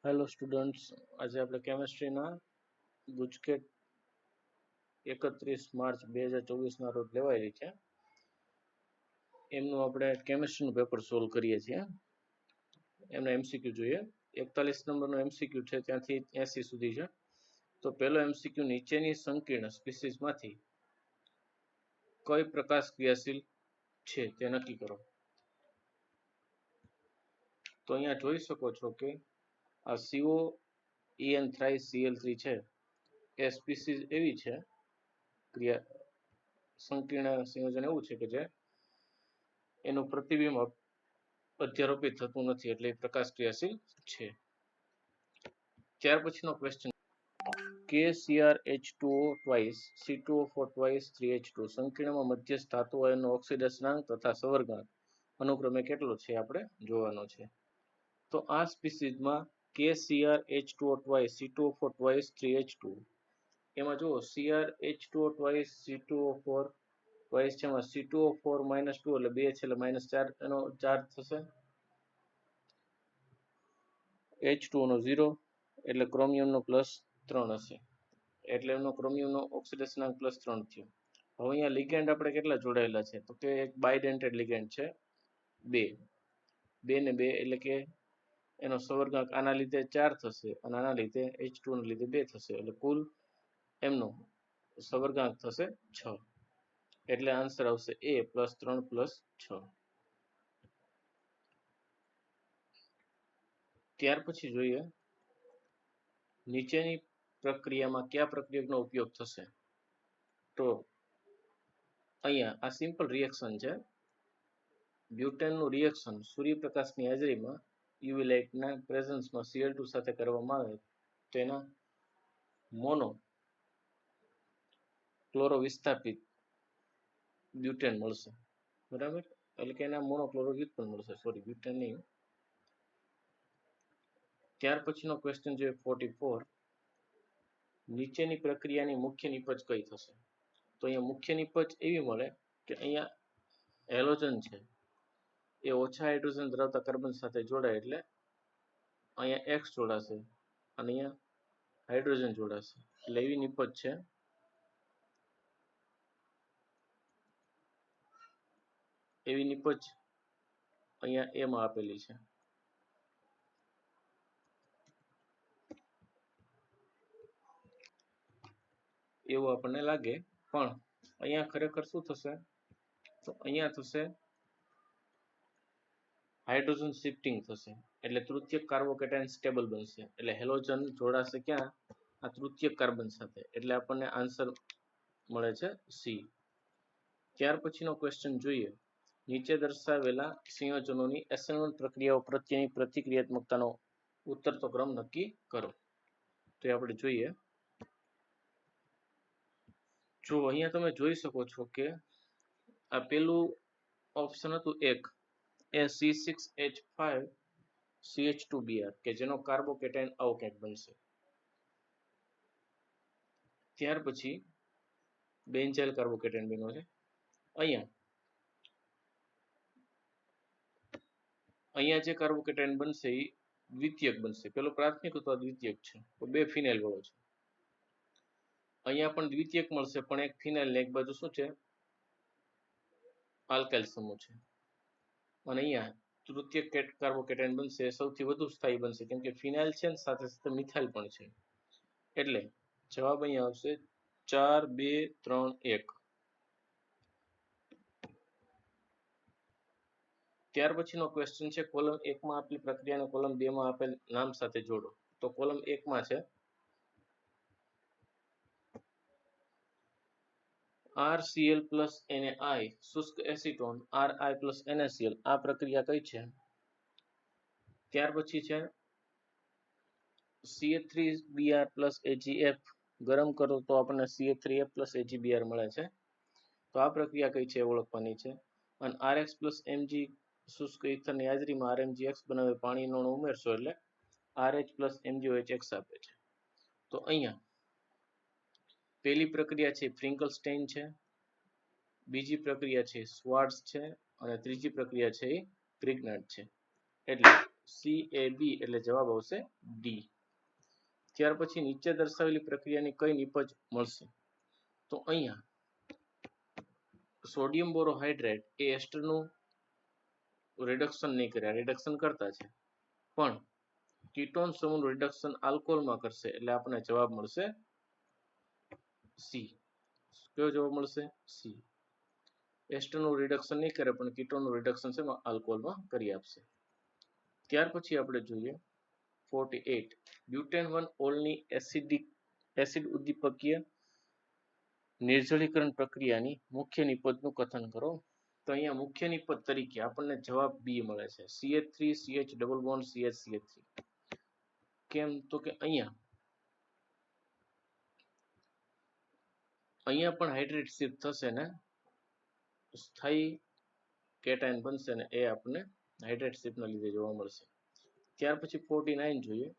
Hello students, આજે આપણે કેમેસ્ટ્રીના GUJCET 31 March 2024ના રોજ લેવાયેલી છે એમનું આપણે કેમેસ્ટ્રીનું પેપર સોલ્વ કરીએ છીએ. એમના એમસીક્યુ જોઈએ. 41 નંબરનો એમસીક્યુ છે, ત્યાંથી 80 સુધી છે. તો પહેલો એમસીક્યુ, નીચેની સંકીર્ણ સ્પીસીસમાંથી કઈ પ્રકાશ ક્રિયાશીલ છે તે નક્કી કરો. તો અહીંયા જોઈ શકો છો કે આ COEN3Cl3 છે એ સ્પીસીસ એવી છે, સંકીર્ણ સંયોજન એવું છે કે જે એનું પ્રતિબિંબ અધ્યારોપિત થતું નથી, એટલે પ્રકાશ ક્રિયાશીલ છે. ત્યાર પછીનો question, KCrH2O twice C2O4 twice 3H2 સંકીર્ણમાં મધ્યસ્થ ધાતુ આયનનો ઓક્સિડેશનાંક તથા સવર્ગાંક અનુક્રમે કેટલો છે આપણે જોવાનો છે. તો આ સ્પીસીસમાં KCrH2O twice C2O4 twice 3H2 એમાં જુઓ CrH2O twice C2O4 twice છે, એમાં C2O4 -2 એટલે 2 છે, એટલે -4 એનો ચાર્જ થશે. H2O નો 0 એટલે ક્રોમિયમનો +3 હશે, એટલે એનો ક્રોમિયમનો ઓક્સિડેશનાંક +3 થયો. હવે અહીંયા લિગેન્ડ આપણે કેટલા જોડાયેલા છે, તો કે એક બાયડેન્ટેડ લિગેન્ડ છે 2 ને 2 એટલે કે એનો સવર્ગાંક આના લીધે 4 થશે અને આના લીધે H2O ના લીધે 2 થશે, એટલે કુલ એમનો સવર્ગાંક થશે 6, એટલે આન્સર આવશે A +3 +6. ત્યાર પછી જોઈએ, નીચેની પ્રક્રિયામાં કયા પ્રક્રિયકનો ઉપયોગ થશે. તો અહીંયા આ સિમ્પલ રિએક્શન છે. બ્યુટેનનું રિએક્શન સૂર્યપ્રકાશની હાજરીમાં યુવી લાઇટના પ્રેઝન્સમાં Cl2 સાથે કરવામાં આવે તો એના મોનો ક્લોરો વિસ્થાપિત બ્યુટેન મળશે, બરાબર, એટલે કે એના મોનોક્લોરો વ્યુત્પન્ન મળશે, સોરી બ્યુટેન નહીં. ત્યાર પછીનો ક્વેશ્ચન જોઈએ 44, નીચેની પ્રક્રિયાની મુખ્ય નિપજ કઈ થશે. તો અહીંયા મુખ્ય નિપજ એવી મળે કે અહીંયા હેલોજન છે એ ઓછા હાઇડ્રોજન ધરાવતા કાર્બન સાથે જોડાય, એટલે અહીંયા X જોડાશે અને અહીંયા હાઇડ્રોજન જોડાશે, એટલે એવી નિપજ છે. એવી નિપજ અહીંયા એમાં આપેલી છે. એવું આપણને લાગે, પણ અહીંયા ખરેખર શું થશે, તો અહીંયા થશે હાઇડ્રોજન શિફ્ટિંગ થશે, એટલે તૃતીયક કાર્બોકેટાયન સ્ટેબલ બનશે, એટલે હેલોજન જોડાશે ક્યાં, આ તૃતીયક કાર્બન સાથે, એટલે આપણને આન્સર મળે છે C. ત્યાર પછીનો ક્વેશ્ચન જોઈએ, નીચે દર્શાવેલા સંયોજનોની SN1 પ્રક્રિયાઓ પ્રત્યેની પ્રતિક્રિયાત્મકતાનો ઉતરતો ક્રમ નક્કી કરો. તો આપણે જોઈએ, જો અહીંયા તમે જોઈ શકો છો કે આ પેલું ઓપ્શન હતું એક, એ C6H5CH2Br કે જેનો કાર્બોકેટાયન આવો ક્યાંક બનશે. ત્યાર પછી બેન્ઝાઇલ કાર્બોકેટાયન બન્યો છે. અહીંયા જે કાર્બોકેટાયન બનશે એ દ્વિતીયક બનશે. પેલો પ્રાથમિક હતો, દ્વિતીયક છે, તો 2 ફિનાઇલ વાળો છે. અહીંયા પણ દ્વિતીયક મળશે, પણ એક ફિનાઇલ ને એક બાજુ શું છે, આલ્કાઇલ સમૂહ છે. અને અહીંયા તૃતીયક કાર્બોકેટાયન બનશે, સૌથી વધુ સ્થાયી બનશે, કેમ કે ફિનાઇલ છે ને સાથે સાથે મિથાઇલ પણ છે, એટલે જવાબ અહીંયા આવશે 4 2 3 1. ત્યાર પછીનો ક્વેશ્ચન છે, કોલમ 1 માં આપેલી પ્રક્રિયાને કોલમ 2 માં આપેલ નામ સાથે જોડો. તો કોલમ 1 માં છે RCl + NaI શુષ્ક એસિટોન Ri + NaCl, આ પ્રક્રિયા કઈ છે. ત્યાર પછી છે CH3Br + AgF, ગરમ કરો તો આપણને CH3F + AgBr મળે છે. તો આ પ્રક્રિયા કઈ છે ઓળખવાની છે. અને Rx + Mg શુષ્ક ઇથરની હાજરીમાં RMgX બનાવે પાણીનો અણુ ઉમેરશો એટલે RH + MgOH આપે છે. તો અહીંયા પહેલી પ્રક્રિયા છે ફ્રિંકલસ્ટેઇન છે, બીજી પ્રક્રિયા છે સ્વાર્ટ્ઝ છે, અને ત્રીજી પ્રક્રિયા છે એ ગ્રિગ્નાર્ડ છે. એટલે CAB એટલે જવાબ આવશે ડી. ત્યાર પછી નીચે દર્શાવેલી પ્રક્રિયાની કઈ નિપજ મળશે? તો અહીંયા સોડિયમ બોરોહાઇડ્રેટ એ એસ્ટરનું રિડક્શન નહીં કરે, રિડક્શન કરતા છે, પણ કીટોન સમૂહનું રિડક્શન આલ્કોહોલમાં કરશે એટલે આપણને જવાબ મળશે સી. કયો જવાબ મળશે? સી. એસ્ટરનું રિડક્શન નહીં કરે પણ કીટોનનું રિડક્શન છે આલ્કોહોલમાં કરી આપશે. ત્યાર પછી આપણે જોઈએ 48 બ્યુટેન 1 ઓલની એસિડ ઉદ્દીપકીય નિર્જલીકરણ પ્રક્રિયાની મુખ્ય નિપજનું કથન કરો. તો અહીંયા મુખ્ય નિપજ તરીકે આપણને જવાબ બી મળે છે, CH3 CH double bond CH CH3. કેમ? તો કે અહીંયા પણ હાઇડ્રેટ શિફ્ટ થશે ને સ્થાયી કેટાયન બનશે ને એ આપણને હાઇડ્રેટ શિફ્ટના લીધે જોવા મળશે. ત્યાર પછી 49 જોઈએ.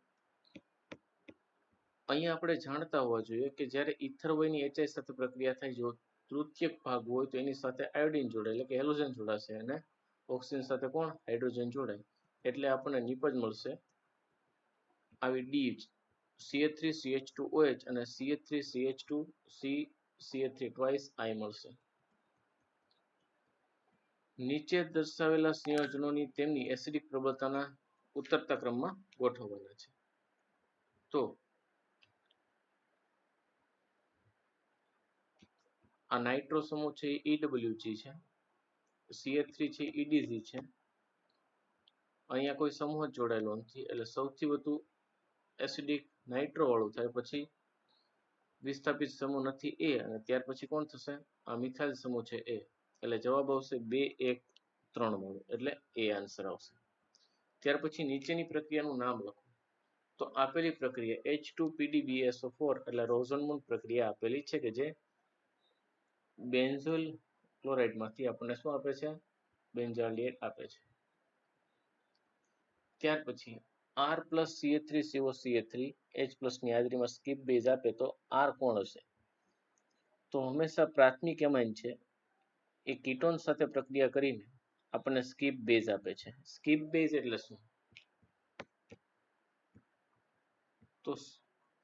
અહીંયા આપણે જાણતા હોવા જોઈએ કે જ્યારે ઇથર વયની HI સાથે પ્રક્રિયા થાય, જો તૃતીયક ભાગ હોય તો એની સાથે આયોડિન જોડાય એટલે કે હેલોજન જોડાશે અને ઓક્સિજન સાથે કોણ? હાઇડ્રોજન જોડાય એટલે આપણને નિપજ મળશે આવી ડી CH3 CH2OH અને CH3 CH2 CH3 twice I મળશે. નીચે દર્શાવેલા સંયોજનોની તેમની એસિડિક પ્રબળતાના ઉતરતા ક્રમમાં ગોઠવવાના છે. તો આ નાઇટ્રો સમૂહ છે એ EWG છે, CH3 છે EDZ છે, અહીંયા કોઈ સમૂહ જ જોડાયેલો નથી એટલે સૌથી વધુ એસિડિક નાઇટ્રો વાળું થાય, પછી વિસ્થાપિત સમૂહ નથી એ, અને ત્યાર પછી કોણ થશે? આ મિથાઇલ સમૂહ છે એ, એટલે જવાબ આવશે 2 1 3 વાળું એટલે એ આન્સર આવશે. ત્યાર પછી નીચેની પ્રક્રિયાનું નામ લખો. તો આપેલી પ્રક્રિયા H2PDBSO4 એટલે રોઝનમૂન પ્રક્રિયા આપેલી છે કે જે બેન્ઝોઇલ ક્લોરાઇડમાંથી આપણને શું આપે છે? બેન્ઝાલ્ડિહાઇડ આપે છે. ત્યાર પછી R plus CH3COCH3 H plus ની હાજરીમાં સ્કીપ બેઝ આપે તો R કોણ હશે? તો હંમેશા પ્રાથમિક એમાઇન છે એ કીટોન સાથે પ્રક્રિયા કરીને આપણને સ્કીપ બેઝ આપે છે. સ્કીપ બેઝ એટલે શું? તો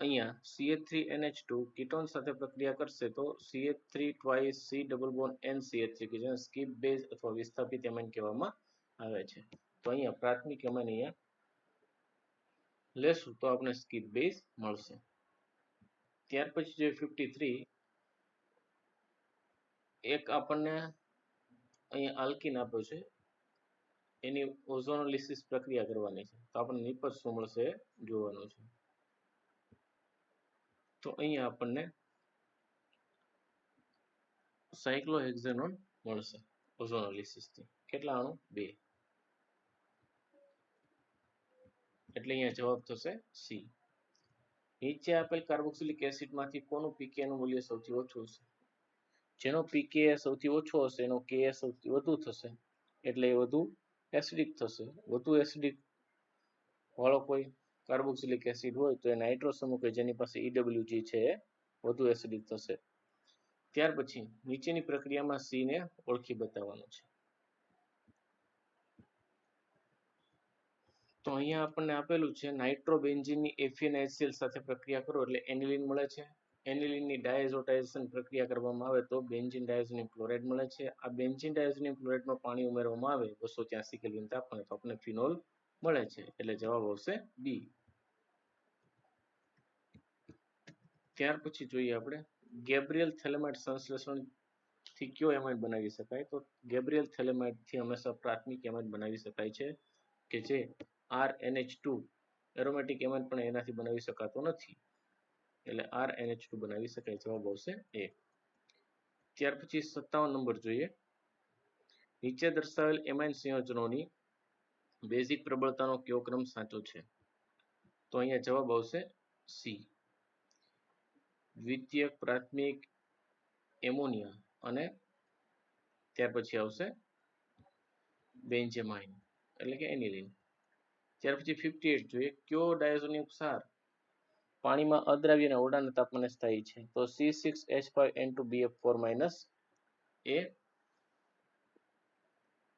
અહીંયા CH3NH2 કીટોન સાથે પ્રક્રિયા કરશે તો CH3 twice C double bond NCH3 કે જેને સ્કીપ બેઝ અથવા વિસ્થાપિત એમાઇન કહેવામાં આવે છે. તો અહીંયા પ્રાથમિક એમાઇન અહીંયા લેશું તો આપણે સ્કીપ બેઝ મળશે. ત્યાર પછી જે 53 એક આપણને અહીંયા આલ્કિન આપ્યો છે, એની ઓઝોનોલિસિસ પ્રક્રિયા કરવાની છે, તો આપણને નિપજ શું મળશે જોવાનું છે. તો અહીંયા આપણને સાયક્લોહેક્ઝેનોન મળશે ઓઝોનોલિસિસથી. કેટલા અણુ? 2. એટલે અહીંયા જવાબ થશે સી. નીચે આપેલ કાર્બોક્સિલિક એસિડમાંથી કોનું pKa નું મૂલ્ય સૌથી ઓછું હશે? જેનો pKa સૌથી ઓછો હશે એનો Ka સૌથી વધુ થશે એટલે એ વધુ એસિડિક થશે. વધુ એસિડિક વાળો કોઈ કાર્બોક્સિલિક એસિડ હોય તો એ નાઇટ્રો સમૂહ કે જેની પાસે EWG છે એ વધુ એસિડિક થશે. ત્યાર પછી નીચેની પ્રક્રિયામાં C ને ઓળખી બતાવવાનું છે. તો અહીંયા આપણને આપેલું છે નાઇટ્રોબેન્ઝીનની FeNaCl સાથે પ્રક્રિયા કરો એટલે એનિલિન મળે છે. એનિલિનની ડાયઝોટાઇઝેશન પ્રક્રિયા કરવામાં આવે તો બેન્ઝીન ડાયોઝોનિયમ ક્લોરાઇડ મળે છે. આ બેન્ઝીન ડાયોઝોનિયમ ક્લોરાઇડમાં પાણી ઉમેરવામાં આવે 283 કેલ્વિન તાપમાને તો આપણને ફિનોલ મળે છે એટલે જવાબ આવશે બી. ત્યાર પછી જોઈએ આપણે ગેબ્રિયલ થેલેમાઇડ સંશ્લેષણથી કયો એમાઇડ બનાવી શકાય? તો ગેબ્રિયલ થેલેમાઇડથી હંમેશા પ્રાથમિક એમાઇડ બનાવી શકાય છે કે જે RNH2 એરોમેટિક એમાઇડ પણ એનાથી બનાવી શકાતો નથી એટલે RNH2 બનાવી શકાય. જવાબ આવશે એ. ત્યાર પછી 57 નંબર જોઈએ. નીચે દર્શાવેલ એમાઇન સંયોજનોની બેઝિક પ્રબળતાનો કયો ક્રમ સાચો છે? તો અહીંયા જવાબ આવશે સી. દ્વિતીયક, પ્રાથમિક, એમોનિયા અને ત્યાર પછી આવશે બેન્ઝેમાઇન એટલે કે એનિલિન. ત્યાર પછી 58 જોઈએ. કયો ડાયઝોનિક ક્ષાર પાણીમાં અદ્રાવ્ય અને ઓરડાના તાપમાને સ્થાયી છે? તો C6H5N2BF4- એ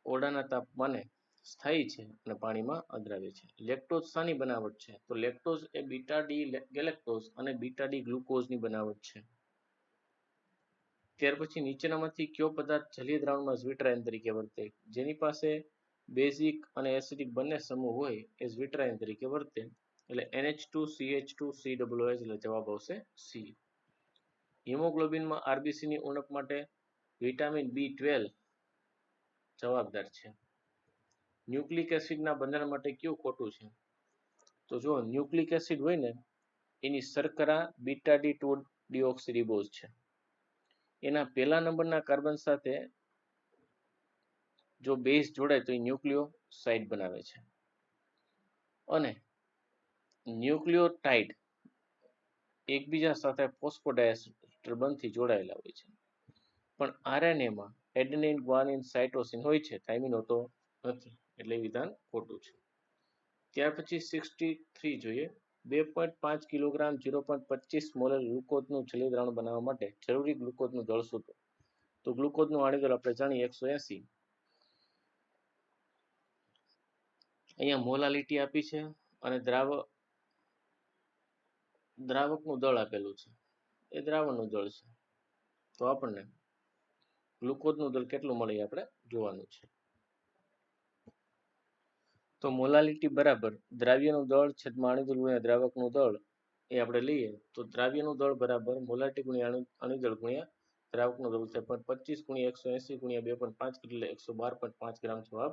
ઓરડાના તાપમાને સ્થાયી છે અને પાણીમાં અદ્રાવ્ય છે. લેક્ટોઝ શાની બનાવટ છે? તો લેક્ટોઝ એ બીટા ડી ગેલેક્ટોઝ અને બીટા ડી ગ્લુકોઝની બનાવટ છે. ત્યાર પછી નીચેનામાંથી કયો પદાર્થ જલીય દ્રાવણમાં ઝ્વિટરાયન તરીકે વર્તે? જેની પાસે બેઝિક અને એસિડિક બંને સમૂહ હોય એ ઝ્વિટરાયન તરીકે વર્તે. એટલે NH2CH2COOH એટલે જવાબ આવશે C. હિમોગ્લોબિનમાં આરબીસીની ઉણપ માટે વિટામિન B12 જવાબદાર છે. ન્યુક્લિક એસિડના બંધન માટે કયું ખોટું છે? તો જો ન્યુક્લિક એસિડ હોય ને એની શર્કરા બીટા ડી 2 ડીઓક્સીરિબોઝ છે. એના પહેલા નંબરના કાર્બન સાથે જો બેઝ જોડાય તો એ ન્યુક્લિયોસાઇડ બનાવે છે. અને ન્યુક્લિયોટાઇડ એકબીજા સાથે ફોસ્ફોડાયસ્ટર બંધથી જોડાયેલા હોય છે. પણ આરએનએમાં એડેનિન, ગ્વાનિન, સાઇટોસિન હોય છે, થાઇમિન હોતો નથી. એટલે વિધાન ખોટું છે. ત્યાર પછી 63 જોઈએ. 2.5 કિલોગ્રામ 0.25 મોલર ગ્લુકોઝનું જલીય દ્રાવણ બનાવવા માટે જરૂરી ગ્લુકોઝનું દળ શોધો. તો ગ્લુકોઝનું આણી દળ આપણે જાણીએ 180. અહીંયા મોલાલિટી આપી છે અને દ્રાવકનું દળ આપેલું છે. એ દ્રાવણનું દળ છે. તો આપણને ગ્લુકોઝનું દળ કેટલું મળે આપણે જોવાનું છે. તો મોલાલિટી બરાબર દ્રાવ્યનું દળ છેદમાં અણુદળ ગુણ્યા દ્રાવકનું દળ એ આપણે લઈએ તો દ્રાવ્યનું દળ બરાબર મોલાલિટી ગુણ્યા અણુદળ ગુણ્યા દ્રાવકનું દળ છે. પણ 25 ગુણ્યા 180 ગુણ્યા 2.5 એટલે 112.5 ગ્રામ જવાબ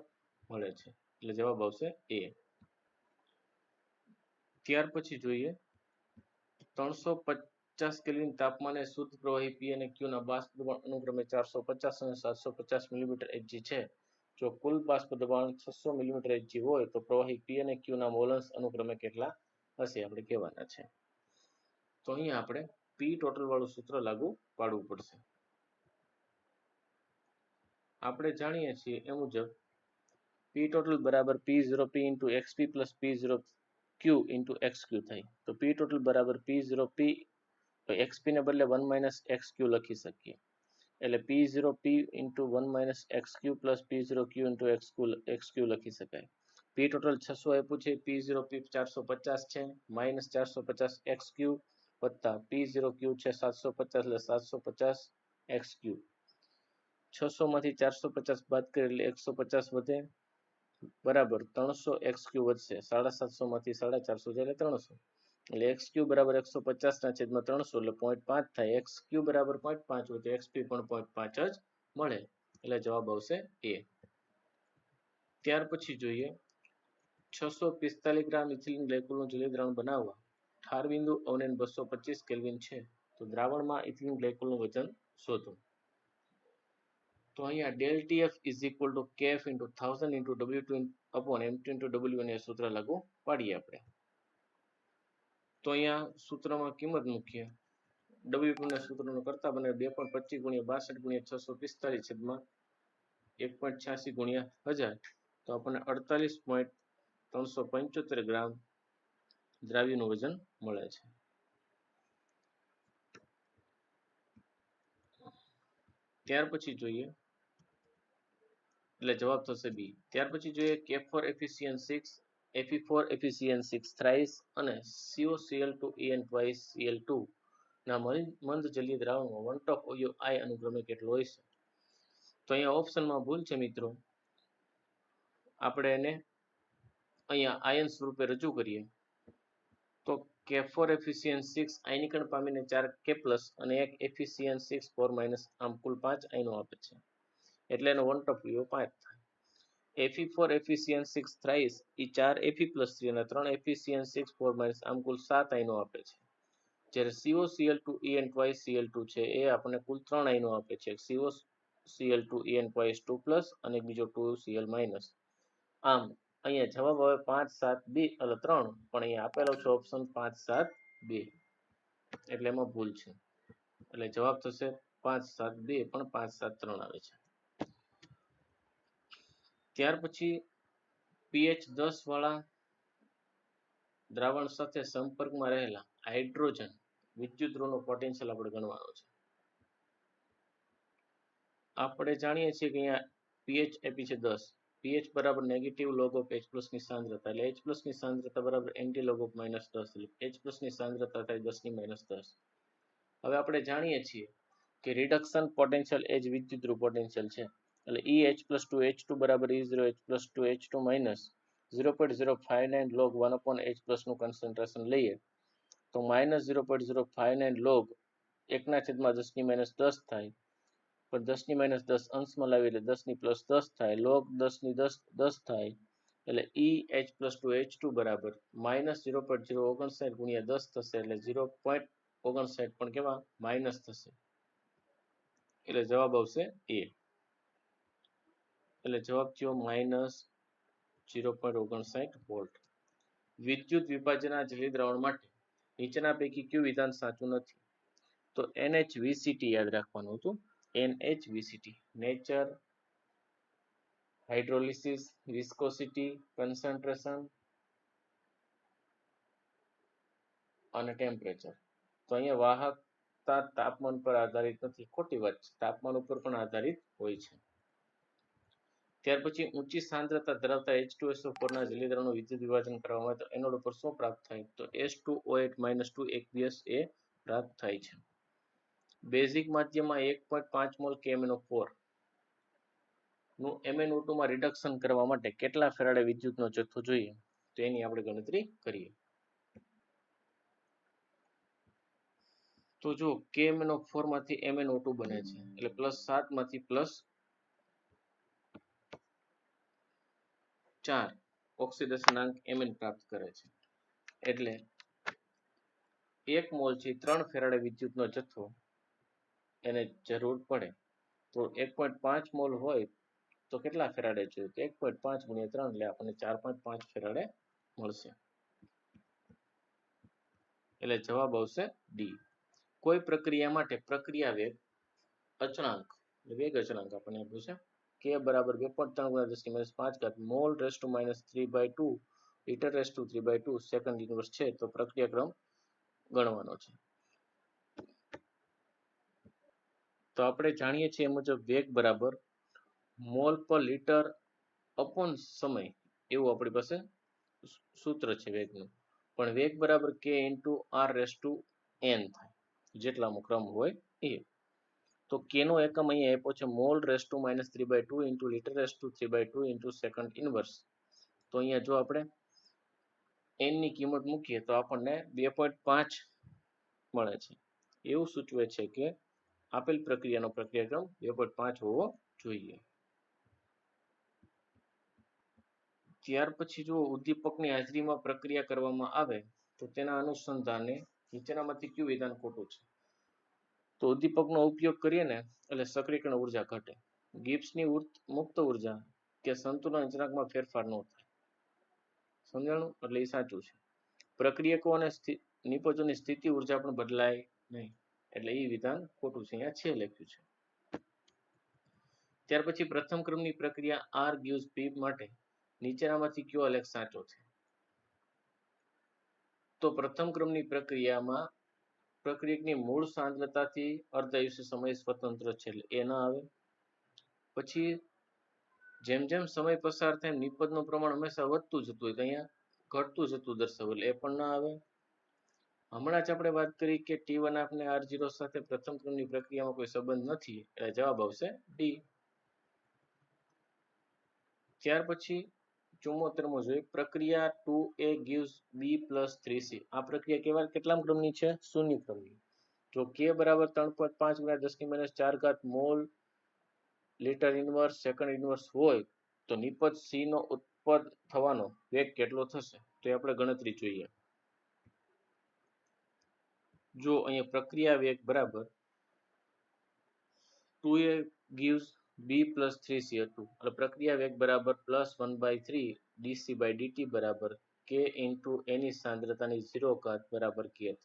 મળે છે. એટલે જવાબ આવશે એ. ત્યાર પછી જોઈએ 350 કેલ્વિન તાપમાને શુદ્ધ પ્રવાહી પી અને ક્યુ ના બાષ્પ દબાણ અનુક્રમે 450 અને 750 મિલીમીટર Hg છે. જો કુલ બાષ્પ દબાણ 600 મિલીમીટર Hg હોય તો પ્રવાહી પી અને ક્યુ ના મોલન્સ અનુક્રમે કેટલા હશે આપણે કહેવાના છે. તો અહીંયા આપણે પી ટોટલ વાળું સૂત્ર લાગુ પાડવું પડશે. આપણે જાણીએ છીએ એ મુજબ પી ટોટલ બરાબર P0P into XP plus P0Q into XQ થાય. તો પી ટોટલ બરાબર P0P તો XP ને બદલે 1 - XQ લખી શકીએ. એટલે P0P into 1 - XQ plus P0Q into XQ લખી શકાય. પી ટોટલ 600 આપ્યું છે, P0P 450 છે, -450 XQ વત્તા P0Q છે 750 એટલે 750 XQ. 600 માંથી 450 બાદ કરીએ એટલે 150 વધે બરાબર 300 XQ વધશે. 750 માંથી 450 જાય એટલે 300. એટલે XQ બરાબર 150 ના છેદમાં 300 એટલે 0.5 થાય. XQ બરાબર 0.5 હોય તો XP પણ 0.5 જ મળે. એટલે જવાબ આવશે એ. ત્યાર પછી જોઈએ 645 ગ્રામ ઇથિલિન ગ્લાયકોલનું જલીય દ્રાવણ બનાવવા ઠાર બિંદુ અવનયન 225 કેલ્વિન છે. તો દ્રાવણમાં ઇથિલિન ગ્લાયકોલનું વજન શોધો. તો અહીંયા del TF is equal to KF into 1000 into W2 upon M2 into W એ સૂત્ર લાગુ પાડીએ આપણે. તો અહીંયા સૂત્રમાં કિંમત મૂકીએ. W2 ના સૂત્રનો કરતા બને 2.25 ગુણ્યા 62 ગુણ્યા 645 છેદમાં 1.86 ગુણ્યા 1000 તો આપણને 48.375 ગ્રામ દ્રાવ્યનું વજન મળે છે. ત્યાર પછી જોઈએ એટલે જવાબ થશે બી. ત્યાર પછી જોઈએ K4 FeCN6 Fe4 FeCN6 thrice અને COCl2En twice Cl2 ના મંદ જલીય દ્રાવણમાં 1 I અનુક્રમે કેટલો હોય છે? તો અહીંયા ઓપ્શનમાં ભૂલ છે મિત્રો. આપણે એને અહીંયા આયન સ્વરૂપે રજૂ કરીએ તો K4 FeCN6 આયનીકરણ પામીને 4 K+ અને 1 FeCN6 4- આમ કુલ 5 આયનો આપે છે. એટલે એનો 1/5 થાય. Fe4 FeCN6 thrice એ 4 Fe+3 અને 3 FeCN6 4- આમ કુલ 7 આયનો આપે છે. જ્યારે COCl2En twice Cl2 છે એ આપણને કુલ 3 આયનો આપે છે. COCl2En twice 2+ અને બીજો 2Cl-. આમ અહીંયા જવાબ આવે 5 7 2 એટલે 3 પણ અહીંયા આપેલો છે ઓપ્શન 5 7 2 એટલે એમાં ભૂલ છે. એટલે જવાબ થશે 5 7 2 પણ 5 7 3 આવે છે. ત્યાર પછી pH 10 વાળા દ્રાવણ સાથે સંપર્કમાં રહેલા હાઇડ્રોજન વિદ્યુત ધ્રુવનો પોટેન્શિયલ આપણે ગણવાનો છે. આપણે જાણીએ છીએ કે અહીંયા pH આપી છે 10 pH બરાબર negative log of H plus ની સાંદ્રતા એટલે H પ્લસ ની સાંદ્રતા બરાબર એન્ટી લોગ ઓફ -10 એટલે H પ્લસ ની સાંદ્રતા થાય 10 ની -10. હવે આપણે જાણીએ છીએ કે રિડક્શન પોટેન્શિયલ એ જ વિદ્યુતરૂપ પોટેન્શિયલ છે એટલે EH પ્લસ 2H2 બરાબર E0H plus 2H2 minus 0.059 log 1/H plus નું કન્સન્ટ્રેશન લઈએ તો માઇનસ 0.059 log 1/10 ની -10 થાય પણ 10 ની -10 અંશમાં લાવી એટલે 10 ની +10 થાય log 10 ની 10 થાય એટલે EH પ્લસ 2H2 બરાબર માઇનસ 0.059 ગુણ્યા 10 થશે એટલે 0.59 પણ કેવા માઇનસ થશે એટલે જવાબ આવશે એ એટલે જવાબ થયો -0.59 વોલ્ટ. વિદ્યુત વિભાજનના જલી દ્રાવણ માટે નીચેના પૈકી કયું વિધાન સાચું નથી? તો NHVCT યાદ રાખવાનું હતું. NHVCT nature, hydrolysis, viscosity, concentration અને ટેમ્પરેચર. તો અહીંયા વાહકતા તાપમાન પર આધારિત નથી. ખોટી વાત છે. તાપમાન ઉપર પણ આધારિત હોય છે. ત્યાર પછી ઊંચી સાંદ્રતા ધરાવતા H2SO4 ના જલીય દ્રાવણનું વિદ્યુત વિભાજન કરવામાં આવે તો એનોડ ઉપર શું પ્રાપ્ત થાય? તો H2O8 - 2 aqueous એ પ્રાપ્ત થાય છે. બેઝિક માધ્યમમાં 1.5 મોલ KMnO4 નું MnO2 માં રિડક્શન કરવા માટે કેટલા ફેરાડે વિદ્યુતનો જથ્થો જોઈએ? તો એની આપણે ગણતરી કરીએ. તો જો KMnO4 માંથી MnO2 બને છે એટલે +7 માંથી +4 ઓક્સિડેશનાંક Mn પ્રાપ્ત કરે છે એટલે 1 મોલ થી 3 ફેરાડે વિદ્યુતનો જથ્થો એને જરૂર પડે તો 1.5 મોલ હોય તો કેટલા ફેરાડે જોઈએ? તો 1.5 ગુણ્યા 3 એટલે આપણને 4.5 ફેરાડે મળશે એટલે જવાબ આવશે ડી. કોઈ પ્રક્રિયા માટે પ્રક્રિયા વેગ અચળાંક વેગ અચળાંક આપણને આપ્યું છે k બરાબર 2.3 × 10⁻5 mall raise to -3/2 litre raise to 3/2 second inverse છે તો પ્રક્રિયાક્રમ ગણવાનો છે. તો આપણે જાણીએ છીએ મુજબ વેગ બરાબર મોલ પર લિટર અપોન સમય એવું આપણી પાસે સૂત્ર છે વેગનું. પણ વેગ બરાબર k × r raise to n થાય જેટલાનો ક્રમ હોય એ. તો k નો એકમ અહીંયા આપ્યો છે mall raise to -3/2 × litre raise to 3/2 × second inverse. તો અહીંયા જો આપણે n ની કિંમત મૂકીએ તો આપણને 2.5 મળે છે. એવું સૂચવે છે કે આપેલ પ્રક્રિયાનો પ્રક્રિયાક્રમ 2.5 હોવો જોઈએ. ત્યાર પછી જો ઉદ્દીપકની હાજરીમાં પ્રક્રિયા કરવામાં આવે તો તેના અનુસંધાને નીચેનામાંથી કયું વિધાન ખોટું છે? તો ઉદ્દીપકનો ઉપયોગ કરીએ ને એટલે સક્રિયકરણ ઉર્જા ઘટે. ગિબ્સની મુક્ત ઉર્જા કે સંતુલન અચળાંકમાં ફેરફાર ન થાય. સમજાણું? એટલે એ સાચું છે. પ્રક્રિયકો અને નિપજોની સ્થિતિ ઉર્જા પણ બદલાય નહીં એટલે એ વિધાન ખોટું છે. અહીંયા છે લખ્યું છે. ત્યાર પછી પ્રથમ ક્રમની પ્રક્રિયા R gives P માટે નીચેનામાંથી કયો આલેખ સાચો છે? તો પ્રથમ ક્રમની પ્રક્રિયામાં પ્રક્રિયકની મૂળ સાંદ્રતાથી અર્ધાયુષ્ય સમય સ્વતંત્ર છે એટલે એ ના આવે. પછી જેમ જેમ સમય પસાર થાય નિપજનું પ્રમાણ હંમેશા વધતું જતું હોય તો અહીંયા ઘટતું જતું દર્શાવેલ એ પણ ના આવે. હમણાં જ આપણે વાત કરી કે T1 અને R0 સાથે પ્રથમ ક્રમની પ્રક્રિયામાં કોઈ સંબંધ નથી એટલે જવાબ આવશે ડી. ત્યાર પછી 74મો જોઈએ પ્રક્રિયા 2A gives B + 3C. આ પ્રક્રિયા કેટલા ક્રમની છે? શૂન્ય ક્રમની. જો k બરાબર 3.5 × 10⁻⁴ mall litre inverse second inverse હોય તો નિપજ C નો ઉત્પન્ન થવાનો વેગ કેટલો થશે? તો એ આપણે ગણતરી જોઈએ. જો અહીંયા પ્રક્રિયા વેગ બરાબર 2A gives B + 3C હતું એટલે પ્રક્રિયા વેગ બરાબર +1/3 dc/dt બરાબર k × એની સાંદ્રતાની 0 ઘાત બરાબર k થાય.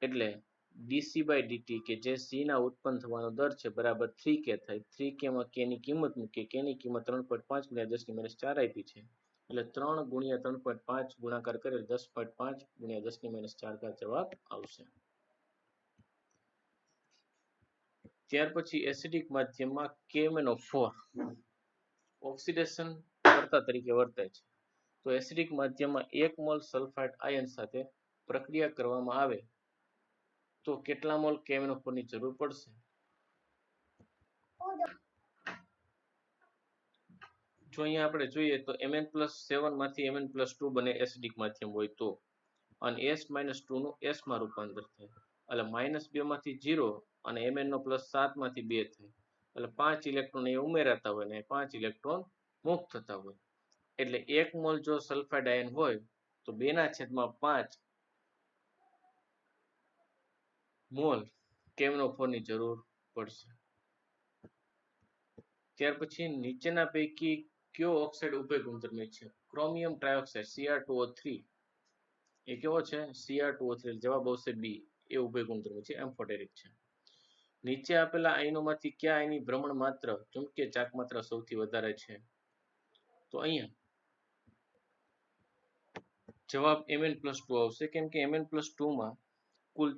એટલે dc/dt કે જે C ના ઉત્પન્ન થવાનો દર છે બરાબર 3k થાય. 3k માં k ની કિંમત મૂકીએ k ની કિંમત 3.5 × 10⁻⁴ આપી છે એટલે 3 × 3.5 ગુણાકાર કરે 10.5 × 10⁻⁴ જવાબ આવશે. ત્યાર પછી એસિડિક માધ્યમમાં KMnO4 ઓક્સિડેશન કર્તા તરીકે વર્તે છે. તો એસિડિક માધ્યમમાં 1 મોલ સલ્ફાઇડ આયન સાથે પ્રક્રિયા કરવામાં આવે તો કેટલા મોલ KMnO4 ની જરૂર પડશે? જો અહીંયા આપણે જોઈએ તો Mn+7 માંથી Mn+2 બને એસિડિક માધ્યમ હોય તો, અને S-2 નું S માં રૂપાંતર થાય, એટલે -2 માંથી 0 અને Mn નો +7 માંથી 2 થાય, એટલે 5 ઇલેક્ટ્રોન એ ઉમેરાતા હોય ને 5 ઇલેક્ટ્રોન મુક્ત થતા હોય. એટલે 1 મોલ જો સલ્ફાઇડ આયન હોય તો 2/5 મોલ KMnO4 ની જરૂર પડશે. ત્યાર પછી નીચેના પૈકી કયો ઓક્સાઇડ ઉભય ગુણધર્મી છે? ક્રોમિયમ ટ્રાયોક્સાઇડ Cr2O3 એ કેવો છે? Cr2O3. જવાબ આવશે B. એ ઉભય ગુણધર્મી છે, એમ્ફોટેરિક છે. નીચે આપેલા આયનોમાંથી કયા આયનની ભ્રમણ માત્ર ચુંબકીય ચાક માત્રા સૌથી વધારે છે? તો અહીંયા જવાબ Mn+2 આવશે, કેમ કે Mn+2 માં કુલ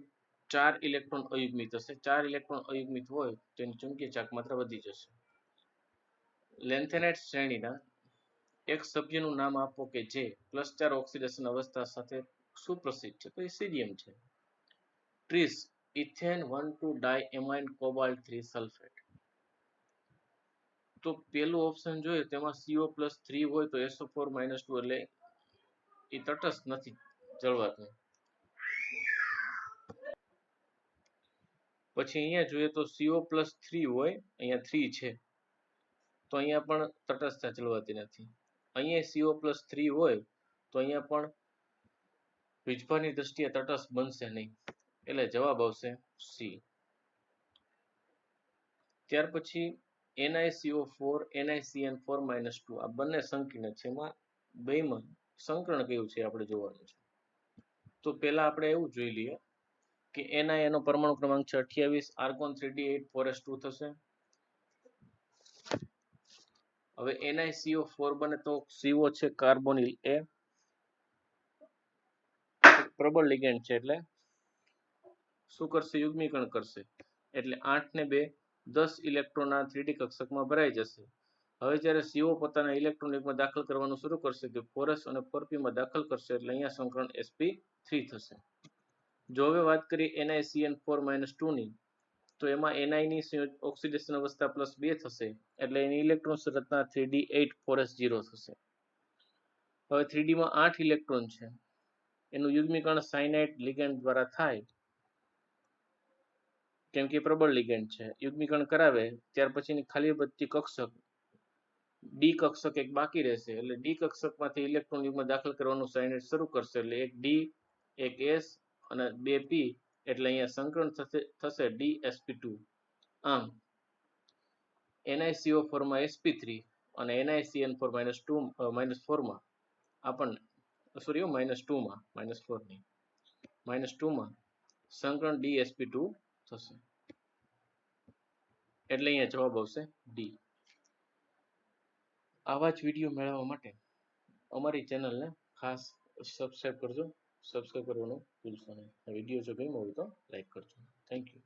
4 ઇલેક્ટ્રોન અયુગ્મિત હશે. 4 ઇલેક્ટ્રોન અયુગ્મિત હોય તો એની ચુંબકીય ચાક માત્રા વધી જશે. લેન્થેનાઇટ શ્રેણીના એક સભ્યનું નામ આપો કે જે +4 ઓક્સિડેશન અવસ્થા સાથે સુપ્રસિદ્ધ છે. તો એ સીરિયમ છે. Tris ethane diamine cobalt 3 sulphate. તો પેલું ઓપ્શન જોઈએ તેમાં CO+3 હોય તો SO4 - 2 એટલે એ તટસ્થ નથી જળવાતું. પછી અહીંયા જોઈએ તો CO+3 હોય, અહીંયા 3 છે તો અહીંયા પણ તટસ્થતા જળવાતી નથી. અહીંયા CO+3 હોય તો અહીંયા પણ વીજભારની દ્રષ્ટિએ તટસ્થ બનશે નહીં, એટલે જવાબ આવશે C. ત્યાર પછી NiCO4 NiCN4 - 2 આ બંને સંકીર્ણ છે. એમાં બેમાં સંકરણ કયું છે આપણે જોવાનું છે. તો પહેલા આપણે એવું જોઈ લઈએ કે Ni એનો પરમાણુ ક્રમાંક છે 28, આર્ગોન 3D8 4s2 થશે. હવે NiCO4 બને તો CO છે કાર્બોનિલ A, પ્રબળ લિગેન્ડ છે એટલે શું કરશે? યુગ્મીકરણ કરશે, એટલે 8 ને 2 10 ઇલેક્ટ્રોનના 3D કક્ષકમાં ભરાઈ જશે. હવે જ્યારે CO પોતાના ઇલેક્ટ્રોન યુગ્મ દાખલ કરવાનું શરૂ કરશે તો 4s અને 4p માં દાખલ કરશે, એટલે અહીંયા સંકરણ sp3 થશે. જો હવે વાત કરીએ NiCN4 - 2 ની, તો એમાં Ni ની ઓક્સિડેશન અવસ્થા +2 થશે, એટલે એની ઇલેક્ટ્રોન રચના 3D8 4s0 થશે. હવે 3D માં 8 ઇલેક્ટ્રોન છે, એનું યુગ્મીકરણ સાયનાઇડ લિગેન્ડ દ્વારા થાય, કેમ કે પ્રબળ લિગેન્ડ છે. યુગ્મીકરણ કરાવે ત્યાર પછીની ખાલી વધતી કક્ષક ડી કક્ષક એક બાકી રહેશે, એટલે ડી કક્ષકમાંથી ઇલેક્ટ્રોન યુગ્મ દાખલ કરવાનું સાયનાઇડ શરૂ કરશે, એટલે એક ડી, એક એસ અને 2p, એટલે અહીંયા સંકરણ થશે DsP2. આમ NiCO4 માં sp3 અને NiCN4 - 4 માં આપણને -2 માં સંકરણ DsP2 થશે, એટલે અહીંયા જવાબ આવશે ડી. આવા જ વિડીયો મેળવવા માટે અમારી ચેનલને ખાસ સબસ્ક્રાઇબ કરજો. સબસ્ક્રાઇબ કરવાનું ભૂલશો નહીં. વિડીયો જો ગમ્યો હોય તો લાઈક કરજો. Thank you.